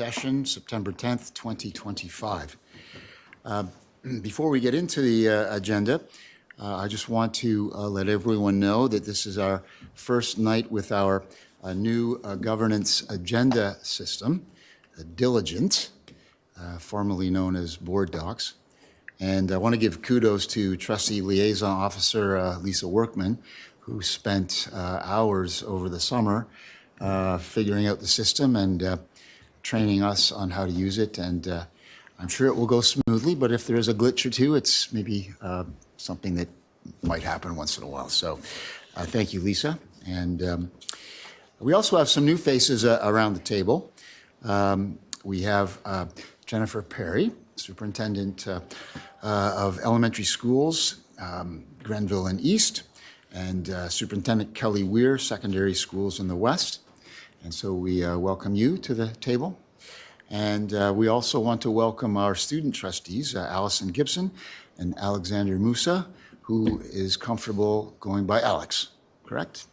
session, September 10th, 2025. Before we get into the agenda, I just want to let everyone know that this is our first night with our new governance agenda system, Diligent, formerly known as Board Docs. And I want to give kudos to Trustee Liaison Officer Lisa Workman, who spent hours over the summer figuring out the system and training us on how to use it. And I'm sure it will go smoothly, but if there is a glitch or two, it's maybe something that might happen once in a while. So thank you, Lisa. And we also have some new faces around the table. We have Jennifer Perry, Superintendent of Elementary Schools, Grenville and East, and Superintendent Kelly Weir, Secondary Schools in the West. And so we welcome you to the table. And we also want to welcome our student trustees, Allison Gibson and Alexander Musa, who is comfortable going by Alex, correct?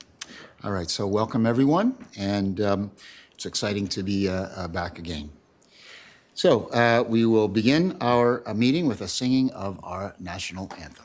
All right, so welcome everyone, and it's exciting to be back again. So we will begin our meeting with a singing of our national anthem.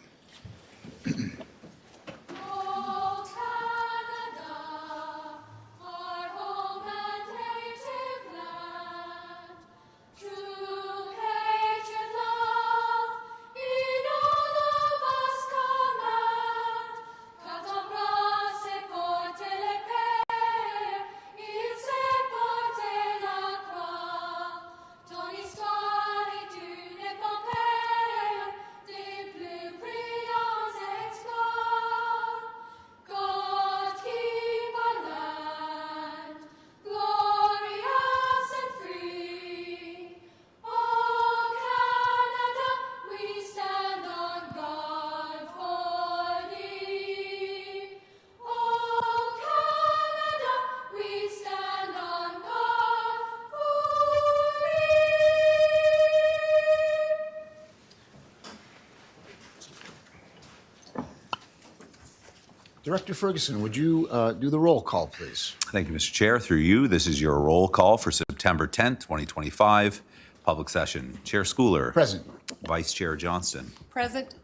Director Ferguson, would you do the roll call, please? Thank you, Mr. Chair. Through you, this is your roll call for September 10th, 2025, public session. Chair Schooler. Present. Vice Chair Johnston. Present.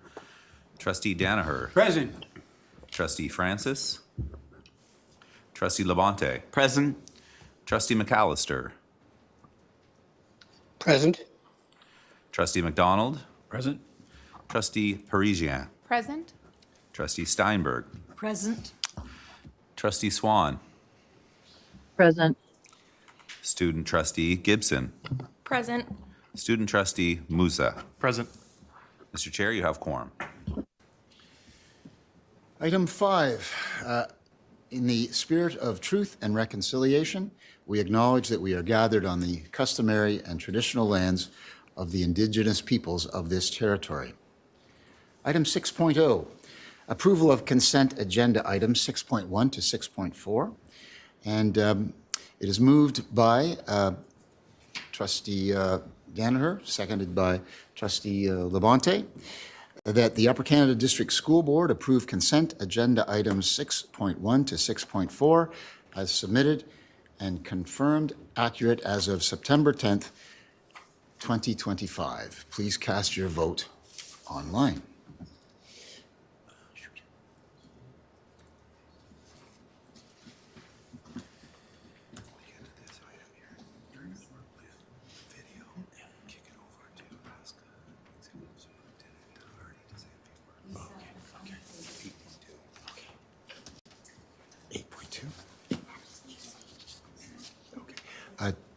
Trustee Danaher. Present. Trustee Francis. Trustee Labonte. Present. Trustee McAllister. Present. Trustee McDonald. Present. Trustee Parisien. Present. Trustee Steinberg. Present. Trustee Swan. Present. Student Trustee Gibson. Present. Student Trustee Musa. Present. Mr. Chair, you have quorum. Item 5, in the spirit of truth and reconciliation, we acknowledge that we are gathered on the customary and traditional lands of the Indigenous peoples of this territory. Item 6.0, approval of consent agenda items 6.1 to 6.4. And it is moved by Trustee Danaher, seconded by Trustee Labonte, that the Upper Canada District School Board approve consent agenda items 6.1 to 6.4 as submitted and confirmed accurate as of September 10th, 2025. Please cast your vote online.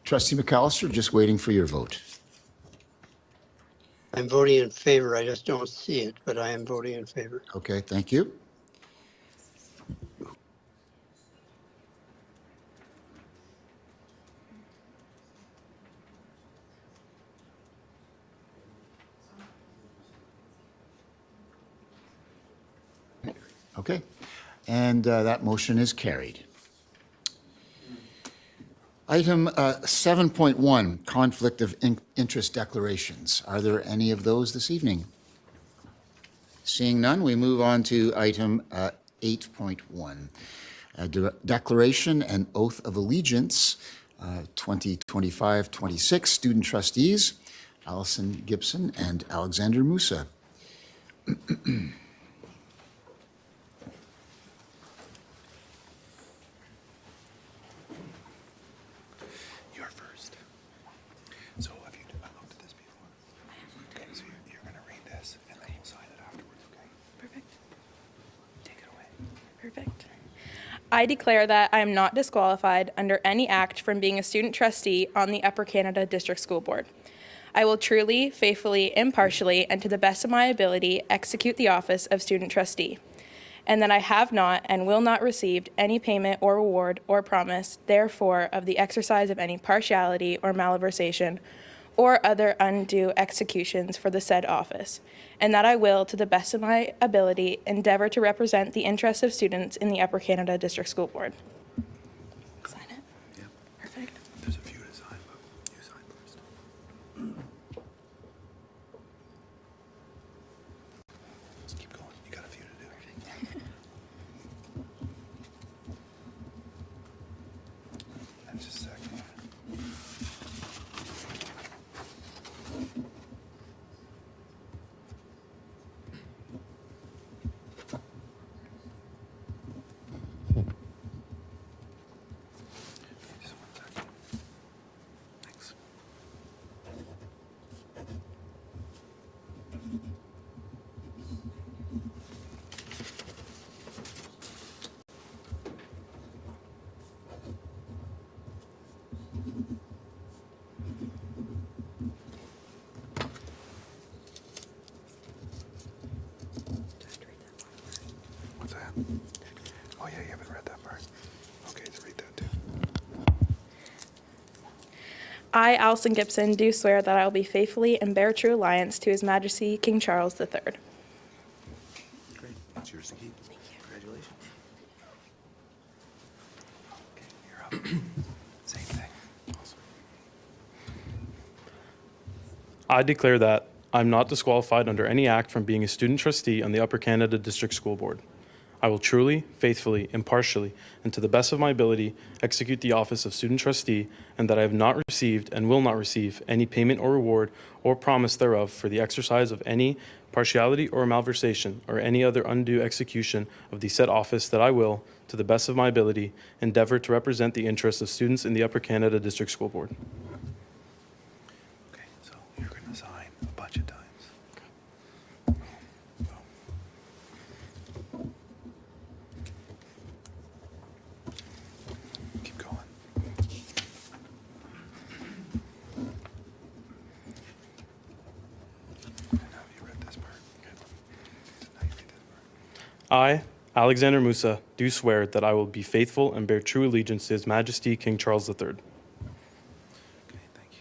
Trustee McAllister, just waiting for your vote. I'm voting in favor. I just don't see it, but I am voting in favor. Okay, thank you. Okay, and that motion is carried. Item 7.1, conflict of interest declarations. Are there any of those this evening? Seeing none, we move on to item 8.1, declaration and oath of allegiance 2025-26 student trustees, Allison Gibson and Alexander Musa. You're first. So have you looked at this before? Okay, so you're going to read this and then we'll sign it afterwards, okay? Perfect. Take it away. Perfect. I declare that I am not disqualified under any act from being a student trustee on the Upper Canada District School Board. I will truly, faithfully, impartially, and to the best of my ability execute the office of student trustee, and that I have not and will not receive any payment or reward or promise, therefore, of the exercise of any partiality or malversation or other undue executions for the said office, and that I will, to the best of my ability, endeavor to represent the interests of students in the Upper Canada District School Board. Sign it. Yeah. Perfect. There's a few to sign, but you sign first. Let's keep going. You got a few to do. And just a second. Just 1 second. Thanks. What's that? Oh yeah, you haven't read that part. Okay, so read that too. I, Allison Gibson, do swear that I will be faithfully and bear true alliance to His Majesty King Charles III. Great. That's yours to keep. Thank you. Congratulations. Okay, you're up. Same thing. Awesome. I declare that I'm not disqualified under any act from being a student trustee on the Upper Canada District School Board. I will truly, faithfully, impartially, and to the best of my ability execute the office of student trustee, and that I have not received and will not receive any payment or reward or promise thereof for the exercise of any partiality or malversation or any other undue execution of the said office, that I will, to the best of my ability, endeavor to represent the interests of students in the Upper Canada District School Board. Okay, so you're going to sign a bunch of times. Keep going. And have you read this part? Good. So now you read this part. I, Alexander Musa, do swear that I will be faithful and bear true allegiance to His Majesty King Charles III. Okay, thank you.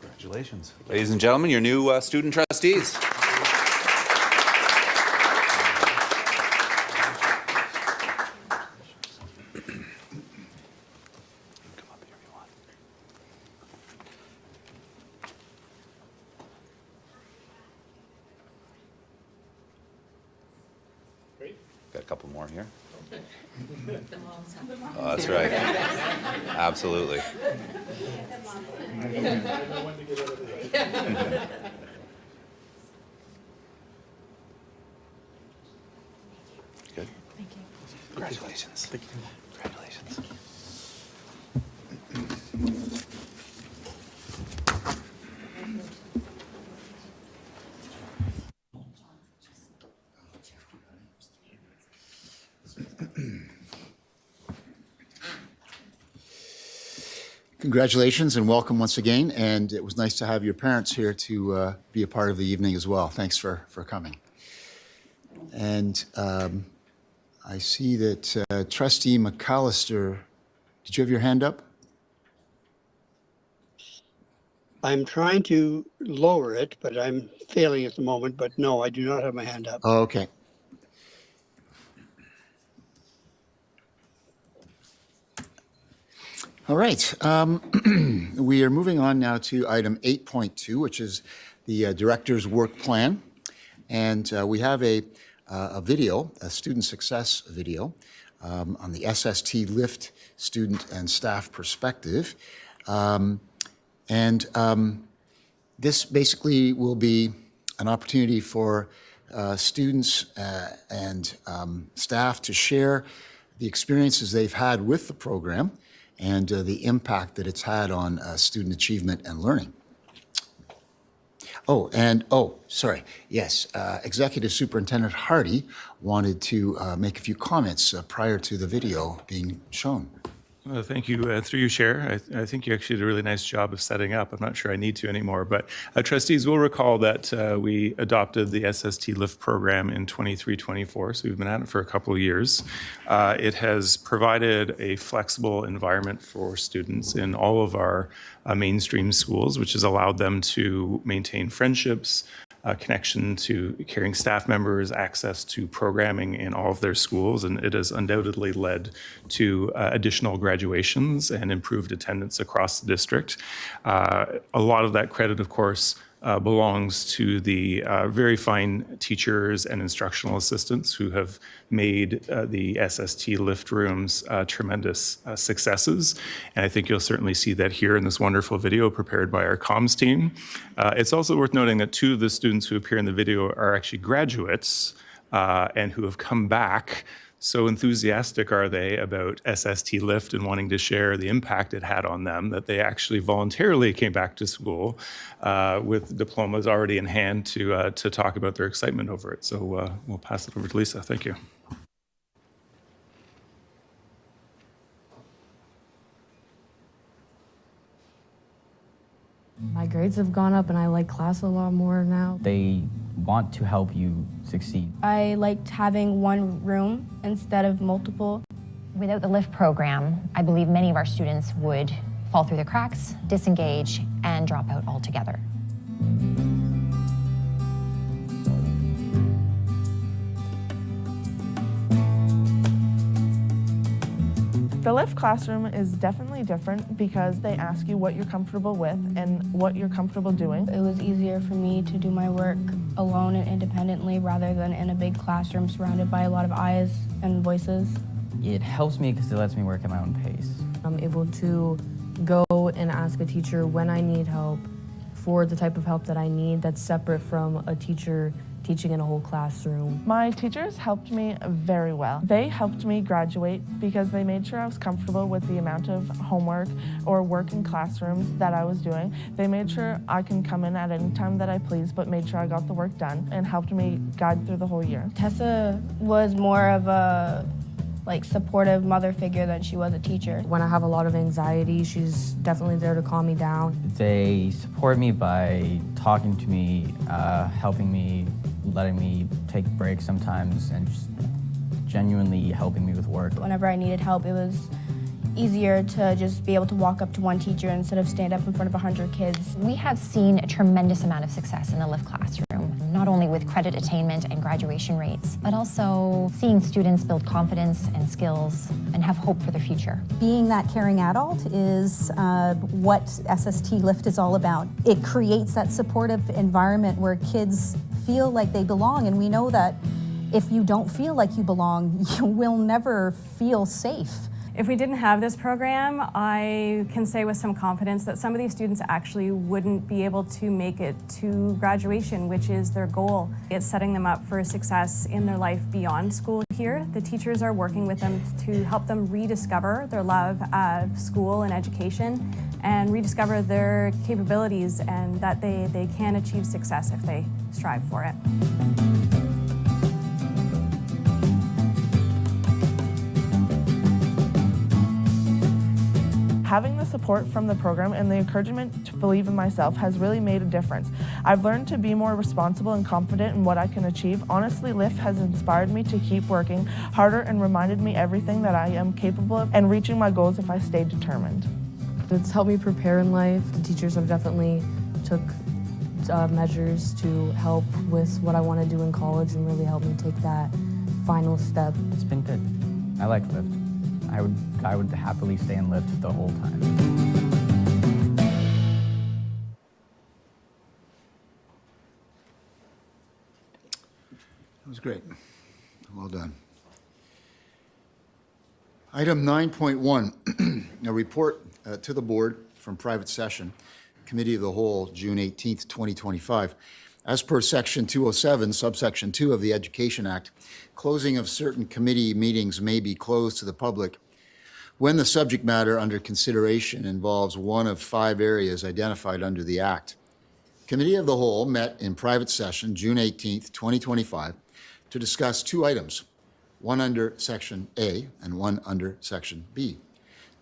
Congratulations. Ladies and gentlemen, your new student trustees. Come up here if you want. Got a couple more here. Oh, that's right. Absolutely. Good. Thank you. Congratulations. Thank you. Congratulations. Congratulations and welcome once again. And it was nice to have your parents here to be a part of the evening as well. Thanks for coming. And I see that Trustee McAllister, did you have your hand up? I'm trying to lower it, but I'm failing at the moment. But no, I do not have my hand up. Oh, okay. All right. We are moving on now to item 8.2, which is the director's work plan. And we have a video, a student success video, on the SST Lift student and staff perspective. This basically will be an opportunity for students and staff to share the experiences they've had with the program and the impact that it's had on student achievement and learning. Sorry, yes, Executive Superintendent Hardy wanted to make a few comments prior to the video being shown. Thank you. Through you, Chair. I think you actually did a really nice job of setting up. I'm not sure I need to anymore, but trustees will recall that we adopted the SST Lift program in 23-24, so we've been at it for a couple of years. It has provided a flexible environment for students in all of our mainstream schools, which has allowed them to maintain friendships, connection to caring staff members, access to programming in all of their schools, and it has undoubtedly led to additional graduations and improved attendance across the district. A lot of that credit, of course, belongs to the very fine teachers and instructional assistants who have made the SST Lift rooms tremendous successes. And I think you'll certainly see that here in this wonderful video prepared by our comms team. It's also worth noting that 2 of the students who appear in the video are actually graduates and who have come back. So enthusiastic are they about SST Lift and wanting to share the impact it had on them that they actually voluntarily came back to school with diplomas already in hand to talk about their excitement over it. So we'll pass it over to Lisa. Thank you. My grades have gone up and I like class a lot more now. They want to help you succeed. I liked having one room instead of multiple. Without the LIFT program, I believe many of our students would fall through the cracks, disengage, and drop out altogether. The LIFT classroom is definitely different because they ask you what you're comfortable with and what you're comfortable doing. It was easier for me to do my work alone and independently rather than in a big classroom surrounded by a lot of eyes and voices. It helps me because it lets me work at my own pace. I'm able to go and ask a teacher when I need help for the type of help that I need that's separate from a teacher teaching in a whole classroom. My teachers helped me very well. They helped me graduate because they made sure I was comfortable with the amount of homework or work in classrooms that I was doing. They made sure I can come in at any time that I please, but made sure I got the work done and helped me guide through the whole year. Tessa was more of a supportive mother figure than she was a teacher. When I have a lot of anxiety, she's definitely there to calm me down. They support me by talking to me, helping me, letting me take breaks sometimes, and just genuinely helping me with work. Whenever I needed help, it was easier to just be able to walk up to one teacher instead of stand up in front of 100 kids. We have seen a tremendous amount of success in the LIFT classroom, not only with credit attainment and graduation rates, but also seeing students build confidence and skills and have hope for the future. Being that caring adult is what SST Lift is all about. It creates that supportive environment where kids feel like they belong, and we know that if you don't feel like you belong, you will never feel safe. If we didn't have this program, I can say with some confidence that some of these students actually wouldn't be able to make it to graduation, which is their goal. It's setting them up for success in their life beyond school here. The teachers are working with them to help them rediscover their love of school and education and rediscover their capabilities and that they can achieve success if they strive for it. Having the support from the program and the encouragement to believe in myself has really made a difference. I've learned to be more responsible and confident in what I can achieve. Honestly, LIFT has inspired me to keep working harder and reminded me everything that I am capable of and reaching my goals if I stay determined. It's helped me prepare in life. The teachers have definitely took measures to help with what I want to do in college and really help me take that final step. It's been good. I like Lyft. I would happily stay in Lyft the whole time. That was great. Well done. Item 9.1, a report to the board from private session, Committee of the Whole, June 18th, 2025. As per Section 207, subsection 2 of the Education Act, closing of certain committee meetings may be closed to the public when the subject matter under consideration involves one of 5 areas identified under the Act. Committee of the Whole met in private session, June 18th, 2025, to discuss 2 items, one under Section A and one under Section B.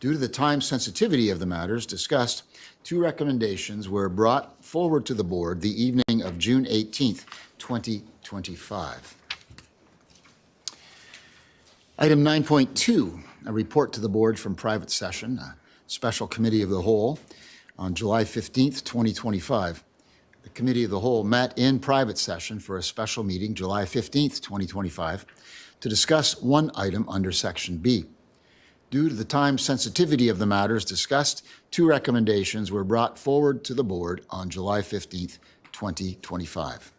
Due to the time sensitivity of the matters discussed, 2 recommendations were brought forward to the board the evening of June 18th, 2025. Item 9.2, a report to the board from private session, a special committee of the whole, on July 15th, 2025. The Committee of the Whole met in private session for a special meeting July 15th, 2025, to discuss one item under Section B. Due to the time sensitivity of the matters discussed, 2 recommendations were brought forward to the board on July 15th, 2025.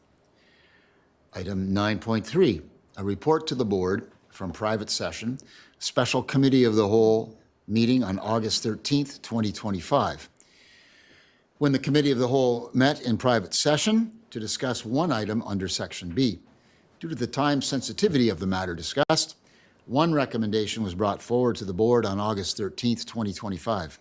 Item 9.3, a report to the board from private session, special committee of the whole meeting on August 13th, 2025. When the Committee of the Whole met in private session to discuss one item under Section B. Due to the time sensitivity of the matter discussed, 1 recommendation was brought forward to the board on August 13th, 2025.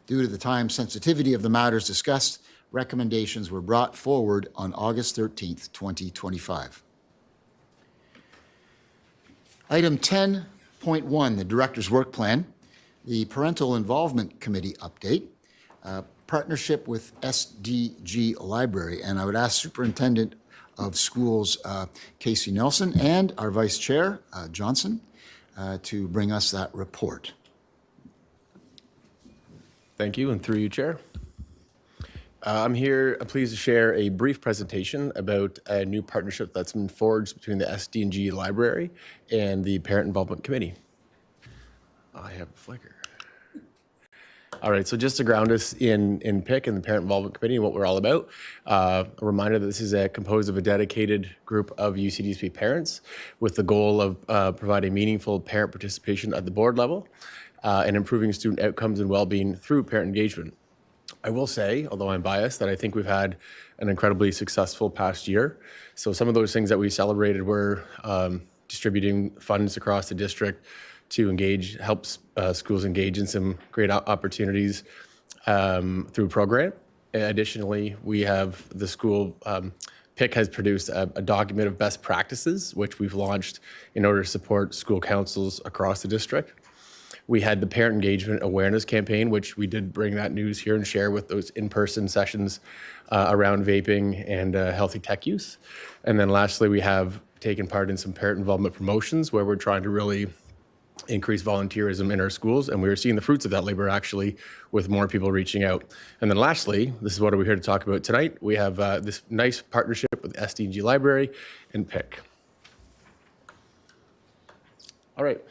Due to the time sensitivity of the matters discussed, recommendations were brought forward on August 13th, 2025. Item 10.1, the Director's Work Plan, the Parental Involvement Committee update, partnership with SDG Library, and I would ask Superintendent of Schools Casey Nelson and our Vice Chair Johnson to bring us that report. Thank you, and through you, Chair. I'm here pleased to share a brief presentation about a new partnership that's been forged between the SDG Library and the Parent Involvement Committee. I have a flicker. All right, so just to ground us in PIC and the Parent Involvement Committee and what we're all about, a reminder that this is composed of a dedicated group of UCDSB parents with the goal of providing meaningful parent participation at the board level and improving student outcomes and well-being through parent engagement. I will say, although I'm biased, that I think we've had an incredibly successful past year. So some of those things that we celebrated were distributing funds across the district to help schools engage in some great opportunities through program. Additionally, we have the school, PIC has produced a document of best practices, which we've launched in order to support school councils across the district. We had the Parent Engagement Awareness Campaign, which we did bring that news here and share with those in-person sessions around vaping and healthy tech use. And then lastly, we have taken part in some parent involvement promotions where we're trying to really increase volunteerism in our schools, and we are seeing the fruits of that labor actually with more people reaching out. And then lastly, this is what we're here to talk about tonight. We have this nice partnership with SDG Library and PIC. All right.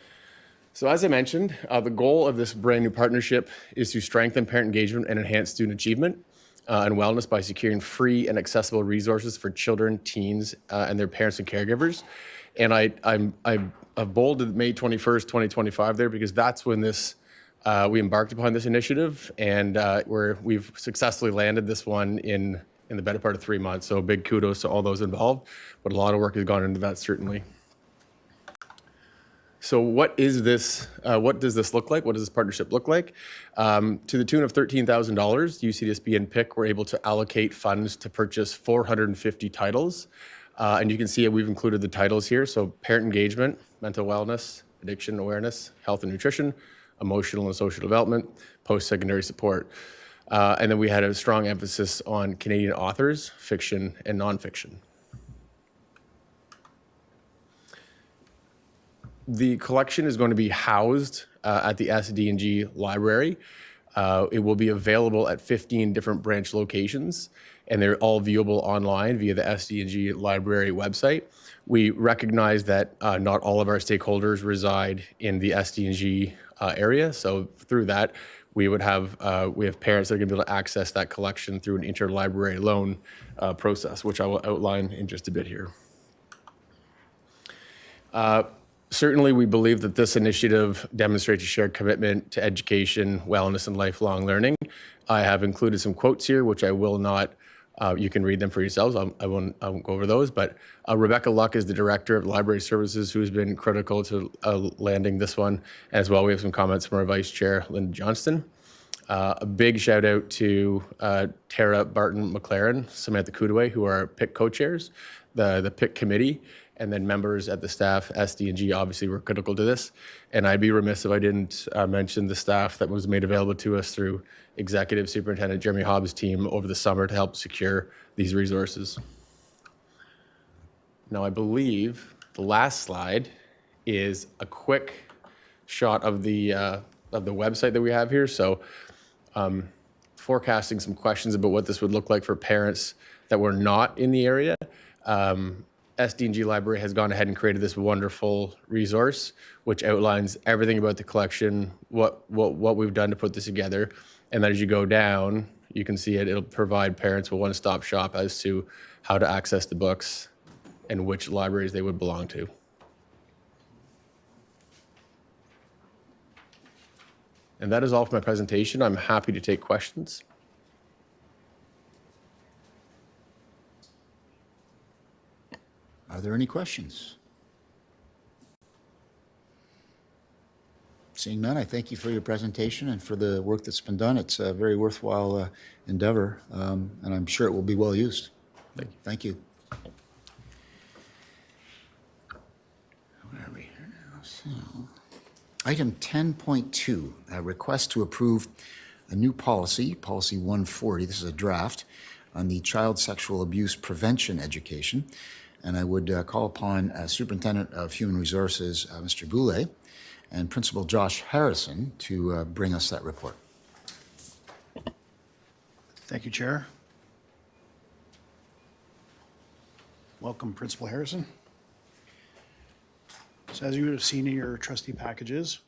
So as I mentioned, the goal of this brand new partnership is to strengthen parent engagement and enhance student achievement and wellness by securing free and accessible resources for children, teens, and their parents and caregivers. And I've bolded May 21st, 2025 there because that's when we embarked upon this initiative, and we've successfully landed this one in the better part of 3 months. So big kudos to all those involved, but a lot of work has gone into that certainly. So what is this? What does this look like? What does this partnership look like? To the tune of $13,000, UCDSB and PIC were able to allocate funds to purchase 450 titles. And you can see we've included the titles here. So parent engagement, mental wellness, addiction awareness, health and nutrition, emotional and social development, post-secondary support. And then we had a strong emphasis on Canadian authors, fiction and nonfiction. The collection is going to be housed at the SD&G library. It will be available at 15 different branch locations, and they're all viewable online via the SD&G library website. We recognize that not all of our stakeholders reside in the SD&G area, so through that, we have parents that are going to be able to access that collection through an interlibrary loan process, which I will outline in just a bit here. Certainly, we believe that this initiative demonstrates a shared commitment to education, wellness, and lifelong learning. I have included some quotes here, which I will not, you can read them for yourselves. I won't go over those, but Rebecca Luck is the Director of Library Services, who's been critical to landing this one. As well, we have some comments from our Vice Chair, Linda Johnston. A big shout out to Tara Barton-McLaren, Samantha Koudoué, who are our PIC co-chairs, the PIC committee, and then members at the staff, SD&G, obviously were critical to this. And I'd be remiss if I didn't mention the staff that was made available to us through Executive Superintendent Jeremy Hobbs' team over the summer to help secure these resources. Now, I believe the last slide is a quick shot of the website that we have here. So forecasting some questions about what this would look like for parents that were not in the area. SD&G Library has gone ahead and created this wonderful resource, which outlines everything about the collection, what we've done to put this together. And then as you go down, you can see it'll provide parents with one-stop shop as to how to access the books and which libraries they would belong to. And that is all for my presentation. I'm happy to take questions. Are there any questions? Seeing none, I thank you for your presentation and for the work that's been done. It's a very worthwhile endeavor, and I'm sure it will be well used. Thank you. Where are we here now? So, item 10.2, a request to approve a new policy, Policy 140. This is a draft on the child sexual abuse prevention education. And I would call upon Superintendent of Human Resources, Mr. Boulay, and Principal Josh Harrison to bring us that report. Thank you, Chair. Welcome, Principal Harrison. So as you would have seen in your trustee packages,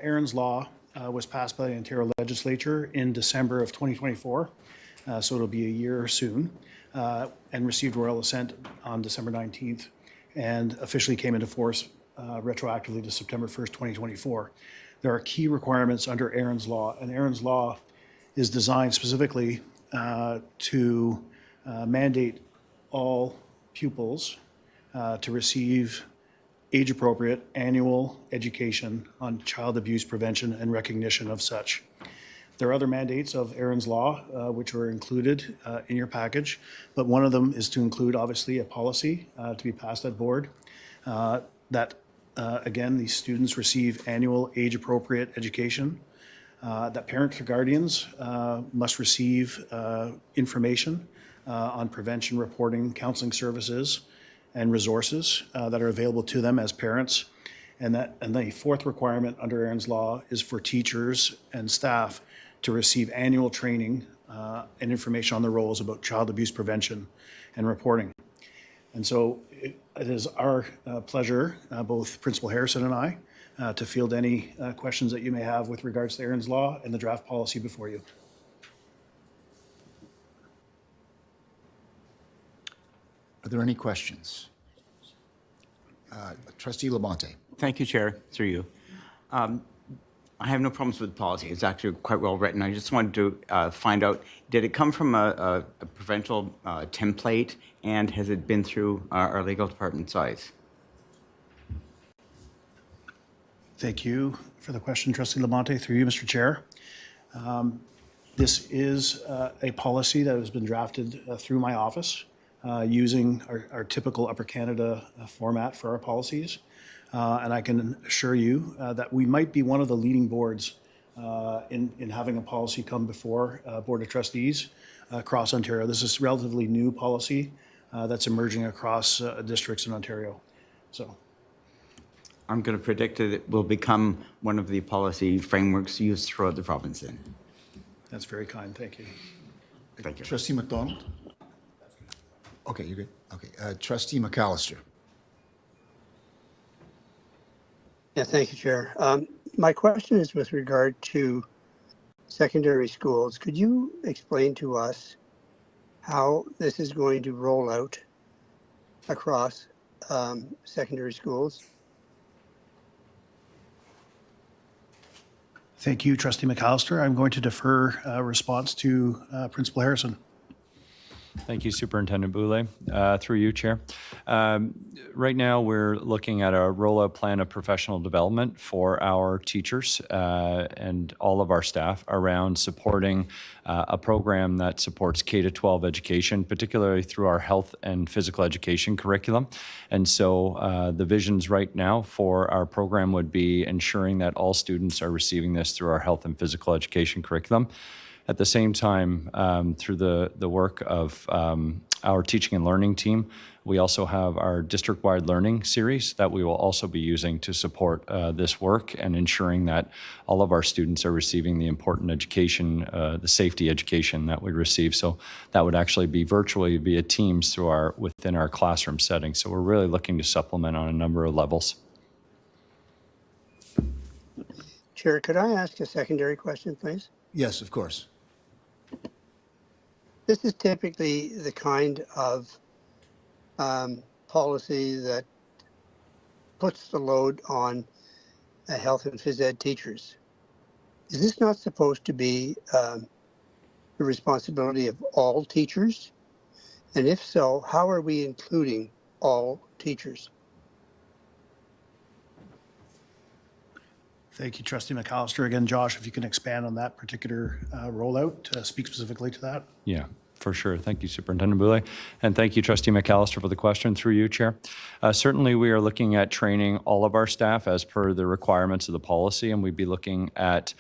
Aaron's Law was passed by the Ontario Legislature in December of 2024, so it'll be a year soon. And received royal assent on December 19th and officially came into force retroactively to September 1st, 2024. There are key requirements under Aaron's Law, and Aaron's Law is designed specifically to mandate all pupils to receive age-appropriate annual education on child abuse prevention and recognition of such. There are other mandates of Aaron's Law, which were included in your package, but one of them is to include, obviously, a policy to be passed at board that, again, these students receive annual age-appropriate education, that parents or guardians must receive information on prevention, reporting, counseling services, and resources that are available to them as parents. And the fourth requirement under Aaron's Law is for teachers and staff to receive annual training and information on the roles about child abuse prevention and reporting. And so it is our pleasure, both Principal Harrison and I, to field any questions that you may have with regards to Aaron's Law and the draft policy before you. Are there any questions? Trustee Labonte. Thank you, Chair, through you. I have no problems with the policy. It's actually quite well written. I just wanted to find out, did it come from a provincial template, and has it been through our legal department's eyes? Thank you for the question, Trustee Labonte, through you, Mr. Chair. This is a policy that has been drafted through my office using our typical Upper Canada format for our policies. And I can assure you that we might be one of the leading boards in having a policy come before Board of Trustees across Ontario. This is relatively new policy that's emerging across districts in Ontario. So I'm going to predict that it will become one of the policy frameworks used throughout the province then. that's very kind. Thank you. Thank you. Trustee McDonald? Okay, you're good. Okay, Trustee McAllister. Yeah, thank you, Chair. My question is with regard to secondary schools. Could you explain to us how this is going to roll out across secondary schools? Thank you, Trustee McAllister. I'm going to defer response to Principal Harrison. Thank you, Superintendent Boulay. Through you, Chair. Right now, we're looking at a rollout plan of professional development for our teachers and all of our staff around supporting a program that supports K-12 education, particularly through our health and physical education curriculum. And so the visions right now for our program would be ensuring that all students are receiving this through our health and physical education curriculum. At the same time, through the work of our teaching and learning team, we also have our district-wide learning series that we will also be using to support this work and ensuring that all of our students are receiving the important education, the safety education that we receive. So that would actually be virtually via Teams through within our classroom setting. So we're really looking to supplement on a number of levels. Chair, could I ask a secondary question, please? Yes, of course. This is typically the kind of policy that puts the load on health and phys ed teachers. Is this not supposed to be the responsibility of all teachers? And if so, how are we including all teachers? Thank you, Trustee McAllister. Again, Josh, if you can expand on that particular rollout, speak specifically to that. Yeah, for sure. Thank you, Superintendent Boulay. And thank you, Trustee McAllister, for the question through you, Chair. Certainly, we are looking at training all of our staff as per the requirements of the policy, and we'd be looking at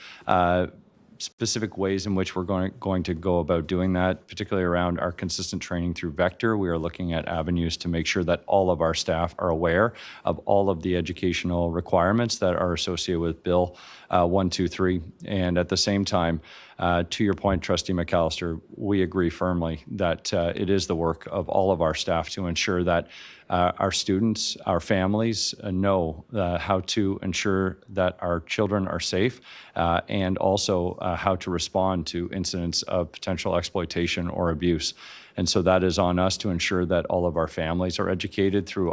specific ways in which we're going to go about doing that, particularly around our consistent training through Vector. We are looking at avenues to make sure that all of our staff are aware of all of the educational requirements that are associated with Bill 123. And at the same time, to your point, Trustee McAllister, we agree firmly that it is the work of all of our staff to ensure that our students, our families know how to ensure that our children are safe and also how to respond to incidents of potential exploitation or abuse. And so that is on us to ensure that all of our families are educated through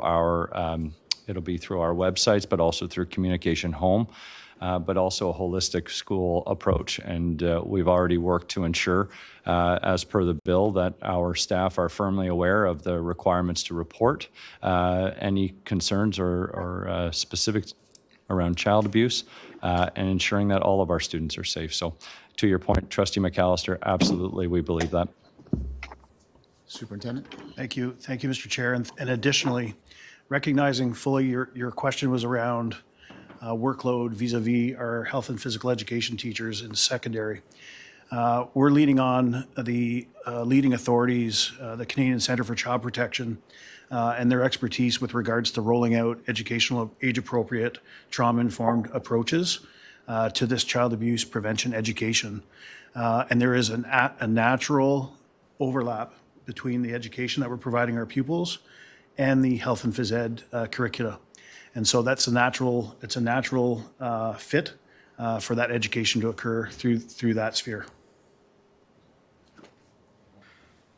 it'll be through our websites, but also through Communication Home. But also a holistic school approach. And we've already worked to ensure, as per the bill, that our staff are firmly aware of the requirements to report any concerns or specifics around child abuse and ensuring that all of our students are safe. So to your point, Trustee McAllister, absolutely, we believe that. Superintendent? Thank you. Thank you, Mr. Chair. And additionally, recognizing fully your question was around workload vis-a-vis our health and physical education teachers in secondary. We're leaning on the leading authorities, the Canadian Centre for Child Protection, and their expertise with regards to rolling out educational, age-appropriate, trauma-informed approaches to this child abuse prevention education. And there is a natural overlap between the education that we're providing our pupils and the health and phys ed curricula. And so it's a natural fit for that education to occur through that sphere.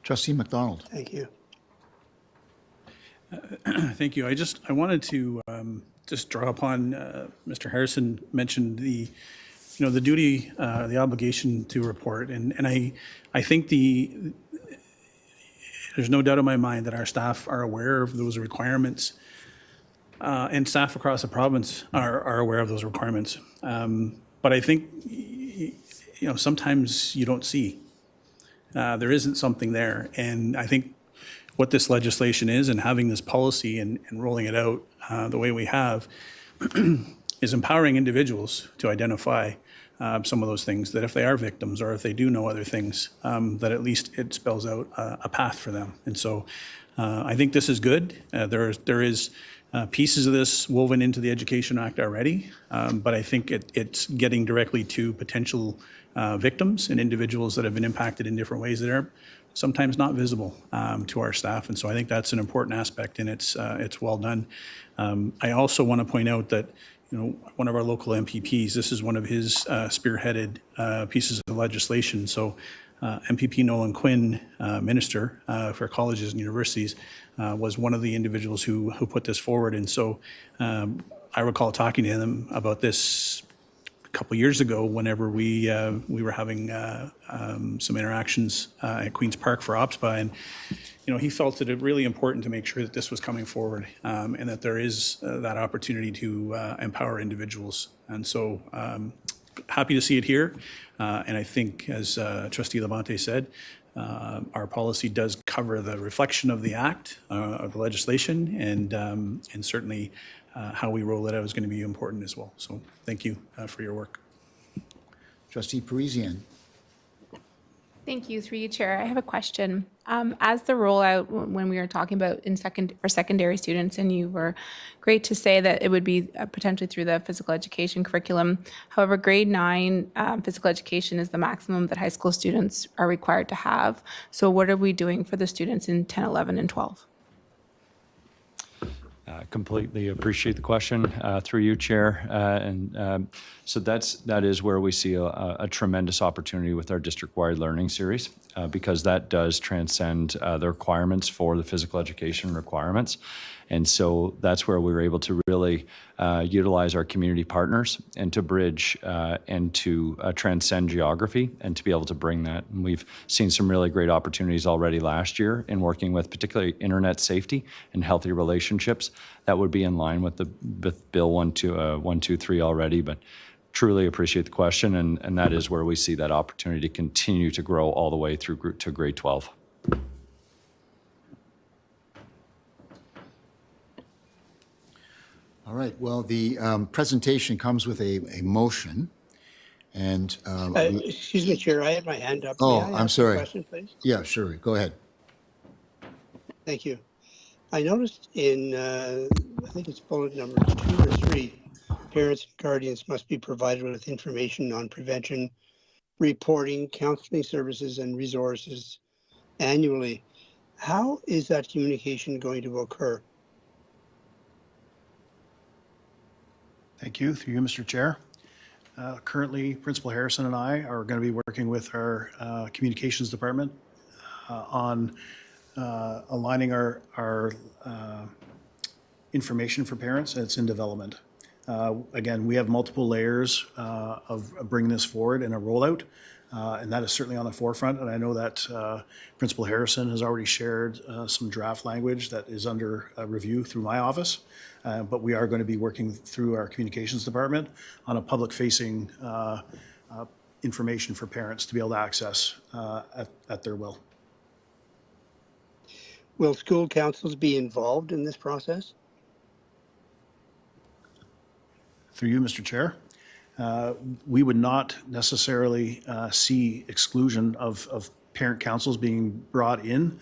Trustee McDonald. Thank you. Thank you. I wanted to just draw upon Mr. Harrison mentioned the duty, the obligation to report, and I think there's no doubt in my mind that our staff are aware of those requirements. And staff across the province are aware of those requirements. But I think, sometimes you don't see. There isn't something there. And I think what this legislation is and having this policy and rolling it out the way we have is empowering individuals to identify some of those things, that if they are victims or if they do know other things, that at least it spells out a path for them. And so I think this is good. There is pieces of this woven into the Education Act already, but I think it's getting directly to potential victims and individuals that have been impacted in different ways that are sometimes not visible to our staff. And so I think that's an important aspect, and it's well done. I also want to point out that one of our local MPPs, this is one of his spearheaded pieces of legislation. So MPP Nolan Quinn, Minister for Colleges and Universities, was one of the individuals who put this forward. And so I recall talking to him about this a couple of years ago whenever we were having some interactions at Queen's Park for OPSPA, and he felt it really important to make sure that this was coming forward and that there is that opportunity to empower individuals. And so happy to see it here. And I think, as Trustee Labonte said, our policy does cover the reflection of the act, of the legislation, and certainly how we roll it out is going to be important as well. So thank you for your work. Trustee Parisian. Thank you. Through you, Chair. I have a question. As the rollout, when we were talking about for secondary students, and you were great to say that it would be potentially through the physical education curriculum. However, grade 9 physical education is the maximum that high school students are required to have. So what are we doing for the students in 10, 11, and 12? Completely appreciate the question through you, Chair. So that is where we see a tremendous opportunity with our district-wide learning series because that does transcend the requirements for the physical education requirements. And so that's where we were able to really utilize our community partners and to bridge and to transcend geography and to be able to bring that. And we've seen some really great opportunities already last year in working with particularly internet safety and healthy relationships. That would be in line with the Bill 123 already, but truly appreciate the question, and that is where we see that opportunity to continue to grow all the way through to grade 12. All right. Well, the presentation comes with a motion, and excuse me, Chair. I had my hand up. Oh, May I I'm ask sorry. a question, please? Yeah, sure. Go ahead. Thank you. I noticed in I think it's bullet number 2 or 3. Parents and guardians must be provided with information on prevention, reporting, counseling services, and resources annually. How is that communication going to occur? Thank you. Through you, Mr. Chair. Currently, Principal Harrison and I are going to be working with our communications department on aligning our information for parents. It's in development. Again, we have multiple layers of bringing this forward in a rollout, and that is certainly on the forefront. And I know that Principal Harrison has already shared some draft language that is under review through my office, but we are going to be working through our communications department on a public-facing information for parents to be able to access at their will. Will school councils be involved in this process? Through you, Mr. Chair. We would not necessarily see exclusion of parent councils being brought in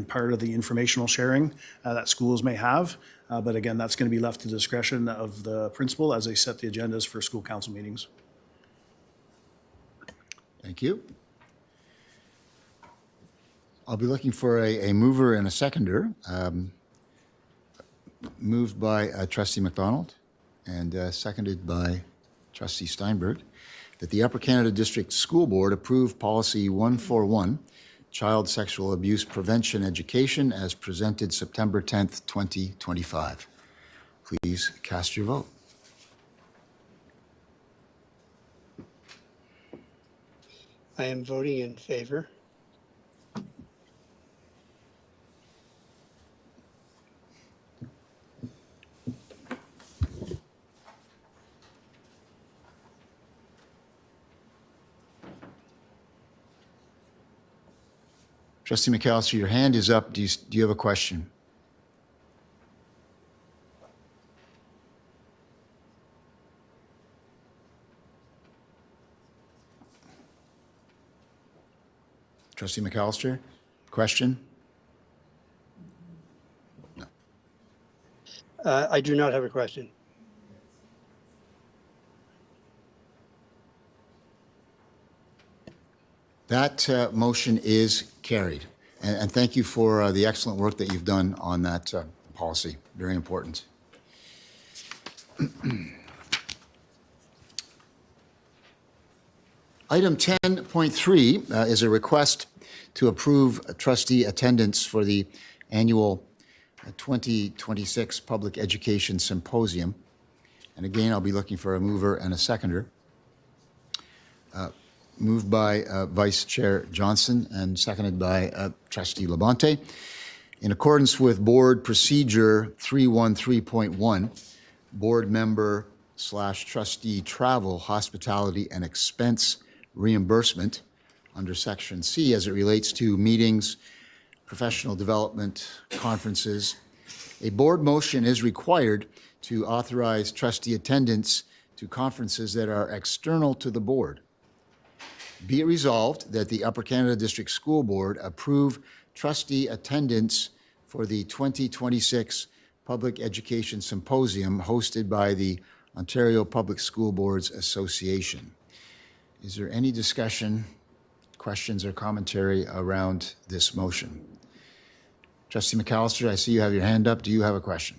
part of the informational sharing that schools may have. But again, that's going to be left to discretion of the principal as they set the agendas for school council meetings. Thank you. I'll be looking for a mover and a seconder. Moved by Trustee McDonald and seconded by Trustee Steinberg, that the Upper Canada District School Board approve Policy 141, Child Sexual Abuse Prevention Education, as presented September 10th, 2025. Please cast your vote. I am voting in favor. Trustee McAllister, your hand is up. Do you have a question? Trustee McAllister, question? I do not have a question. That motion is carried. And thank you for the excellent work that you've done on that policy. Very important. Item 10.3 is a request to approve trustee attendance for the annual 2026 Public Education Symposium. And again, I'll be looking for a mover and a seconder. Moved by Vice Chair Johnson and seconded by Trustee Labonte. In accordance with Board Procedure 313.1, board member / trustee travel, hospitality, and expense reimbursement under Section C as it relates to meetings, professional development, conferences. A board motion is required to authorize trustee attendance to conferences that are external to the board. Be it resolved that the Upper Canada District School Board approve trustee attendance for the 2026 Public Education Symposium hosted by the Ontario Public School Boards Association. Is there any discussion, questions, or commentary around this motion? Trustee McAllister, I see you have your hand up. Do you have a question?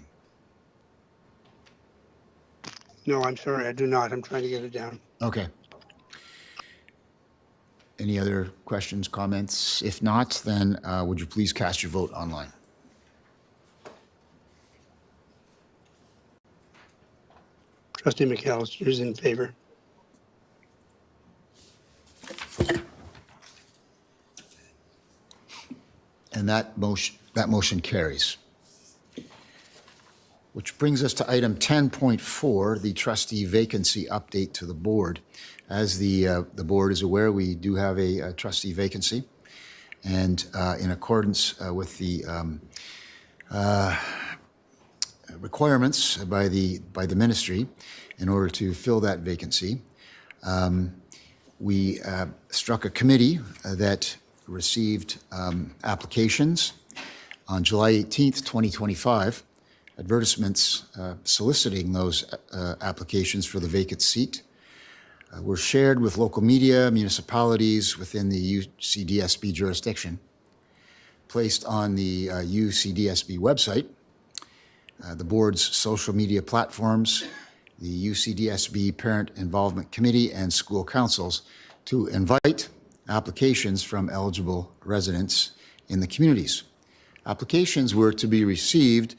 No, I'm sorry, I do not. I'm trying to get it down. Okay. Any other questions, comments? If not, then would you please cast your vote online? Trustee McAllister is in favor. And that motion carries. Which brings us to item 10.4, the trustee vacancy update to the board. As the board is aware, we do have a trustee vacancy. And in accordance with the requirements by the ministry, in order to fill that vacancy, we struck a committee that received applications on July 18th, 2025, advertisements soliciting those applications for the vacant seat were shared with local media, municipalities within the UCDSB jurisdiction, placed on the UCDSB website, the board's social media platforms, the UCDSB Parent Involvement Committee, and school councils to invite applications from eligible residents in the communities. Applications were to be received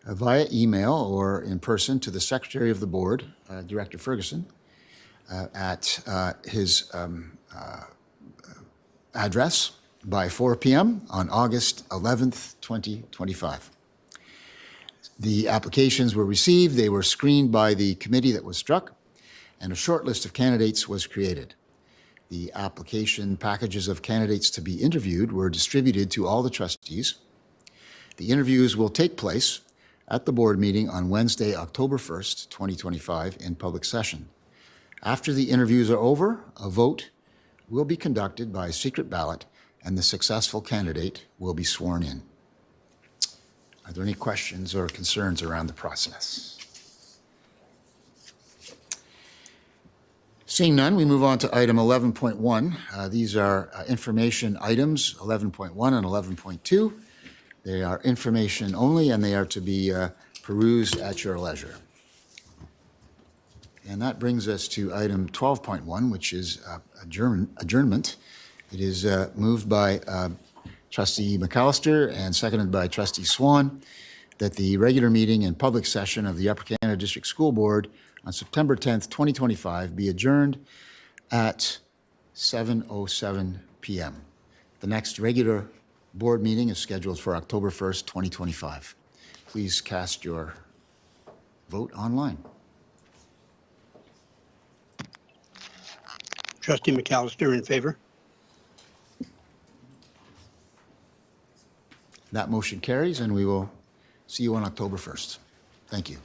via email or in person to the Secretary of the Board, Director Ferguson, at his address by 4 p.m. on August 11th, 2025. The applications were received, they were screened by the committee that was struck, and a short list of candidates was created. The application packages of candidates to be interviewed were distributed to all the trustees. The interviews will take place at the board meeting on Wednesday, October 1st, 2025, in public session. After the interviews are over, a vote will be conducted by secret ballot, and the successful candidate will be sworn in. Are there any questions or concerns around the process? Seeing none, we move on to item 11.1. These are information items, 11.1 and 11.2. They are information only, and they are to be perused at your leisure. And that brings us to item 12.1, which is adjournment. It is moved by Trustee McAllister and seconded by Trustee Swan that the regular meeting and public session of the Upper Canada District School Board on September 10th, 2025 be adjourned at 7:07 p.m. The next regular board meeting is scheduled for October 1st, 2025. Please cast your vote online. Trustee McAllister in favor. That motion carries, and we will see you on October 1st. Thank you.